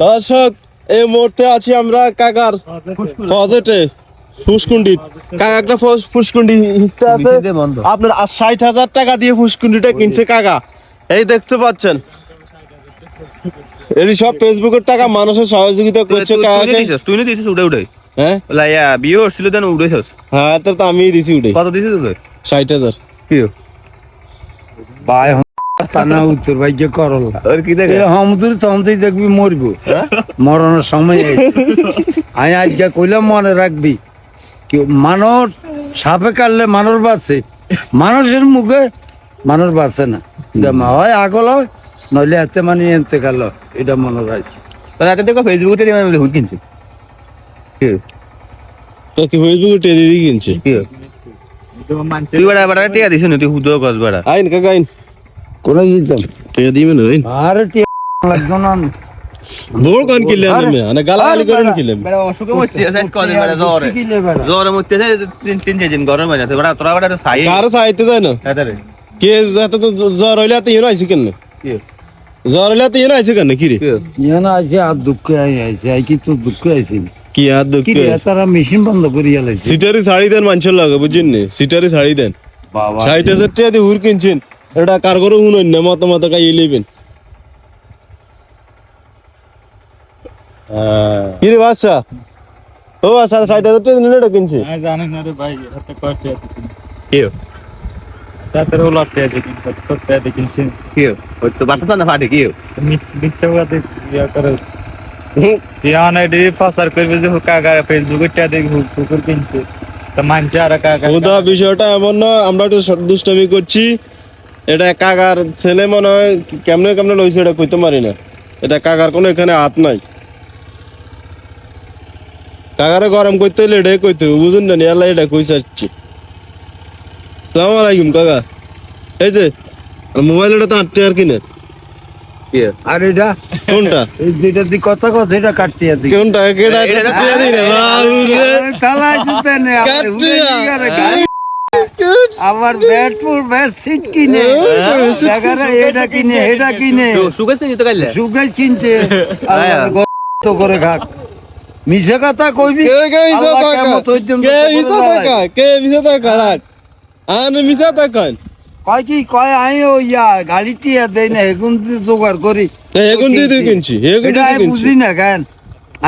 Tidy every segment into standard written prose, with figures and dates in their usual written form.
দর্শক, এই মুহূর্তে আছি আমরা কাকার প্রজেক্টে ফুসকুন্ডি। কাকা একটা ফুসকুন্ডি আছে আপনার ৬০,০০০ টাকা দিয়ে ফুসকুন্ডিটা কিনছে কাকা। এই দেখতে পাচ্ছেন, এই সব ফেসবুকের টাকা মানুষের সহযোগিতা করছে কাকাকে। তুই না দিছিস উড়ে উড়ে? হ্যাঁ লাইয়া বিয়ে হচ্ছিল দেন উড়েছস? হ্যাঁ, তো আমি দিছি উঠে। কত দিছিস উড়ে? ৬০,০০০। কি ভাই তানা উত্তর ভাই যে করলা আর কি দেখে হামদুর তমতেই দেখবি মরবো, মরণের সময় আমি আজকে কইলাম মনে রাখবি, কি মানুষ সাপে কাটলে মানুষ বাঁচে, মানুষের মুখে মানুষ বাঁচে না। এটা হয় আগল হয়, নইলে এতে মানে এনতে গেল, এটা মনে রাখছি। রাতে দেখো ফেসবুকে মানে হুট কিনছে। কি তো কি ফেসবুকে টেদি দিয়ে কিনছে? কি তুই বড় বড় টিয়া দিছিস না? তুই হুদ কস বড় আইন কাকা আইন কোন দিতাম টেদি দিবেন আইন। আরে লাগতো না, বড় কোন কিনলেন আমি মানে গালাগালি করেন কিনলেন? বড় অসুখে মরতে আছে কত বড় জ্বরে জ্বরে মরতে আছে তিন চার দিন গরম হয়ে যাচ্ছে বড় তোরা বড় সাই কার সাইতে যায় না এদারে কে যাতে তো জ্বর হইলে তো হিরো আইছে কেন? কি জ্বর হইলে তো হিরো আইছে কেন? কি রে ইয়ানা আছে আর দুঃখ আইছে, আই কি তো দুঃখ আইছে কি আর দুঃখ? কি রে তারা মেশিন বন্ধ করিয়া লাইছে। সিটারি শাড়ি দেন মানুষের লাগে বুঝছেন নি? সিটারি শাড়ি দেন বাবা ৬০,০০০ টাকা দিয়ে হুর কিনছেন, এটা কার করে শুনুন না, মত মত কাই লিবেন। কি রে বাদশা, ও বাদশা ৬০,০০০ টাকা নিলে এটা কিনছে? জানি না রে ভাই, এত কষ্ট আছে। কি তাতে হলো পেঁয়াজ কিনছে, তো পেঁয়াজ কিনছে। কি ওই তো বাসা না ফাটে কি মিথ্যা কথা ইয়া করে ইয়া না ডি ফাসার করবে যে কাকা ফেসবুকে টা দেখি কুকুর কিনছে, তা মানছে আর কাকা ওদা বিষয়টা এমন না, আমরা একটু দুষ্টামি করছি। এটা কাকার ছেলে মনে হয় কেমনে কেমনে লইছে এটা কইতে পারি না। এটা কাকার কোনো এখানে হাত নাই। কাকারে গরম করতে হলে এটাই কইতে হবে, বুঝুন না? নিয়াল্লা এটা কই চাচ্ছি। সালাম আলাইকুম কাকা। এই যে মোবাইল, এটা তো ৮ টাকার কিনে। কি আর এটা কোনটা? এই যেটা দি কথা কথা এটা কাটতে দি কোনটা? কেডা? এটা টিয়া দিনে বাবু রে। তালা আসতে নে আমার ব্যাটপুর ব্যাট সিট কিনে জায়গাটা এটা কিনে এটা কিনে সুগাইতে নিতে গাইলে সুগাইজ কিনছে আল্লাহর গত করে খাক। মিছে কথা কইবি কে কে ইসা আল্লাহ টাকা? কেমত হইছেন কে ইসা টাকা? কে মিছা টাকা রাখ? আন মিছা টাকা। কয় কি কয় আই ও ইয়া গাড়িটি দেই না এগুন জোগাড় করি এখন দিয়ে দিয়ে কিনছি, এখন এটা দিয়ে আমি কিনছি। বুঝি না কেন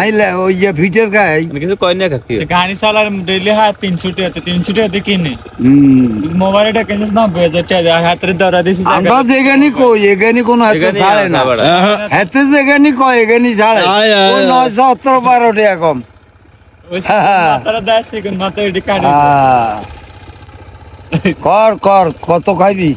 আইলে ওই ইয়া ফিটের গায় কিছু কয় না কি গাড়ি চালার ডেইলি হাত 300 টাকা 300 টাকা দিয়ে কিনে হুম মোবাইলটা কিনছিস না 2000 টাকা হাতের ধরা দিছিস। আমরা যেখানে কই এখানে কোনো হাতে ছাড়ে না, হাতে যেখানে কয় এখানে ছাড়ে আয়, আয়, ওই আয়। 912 টাকা কম। ওই মাথাটা দেয় সেগুন মাথা এটি কাটি কর কর কত খাইবি?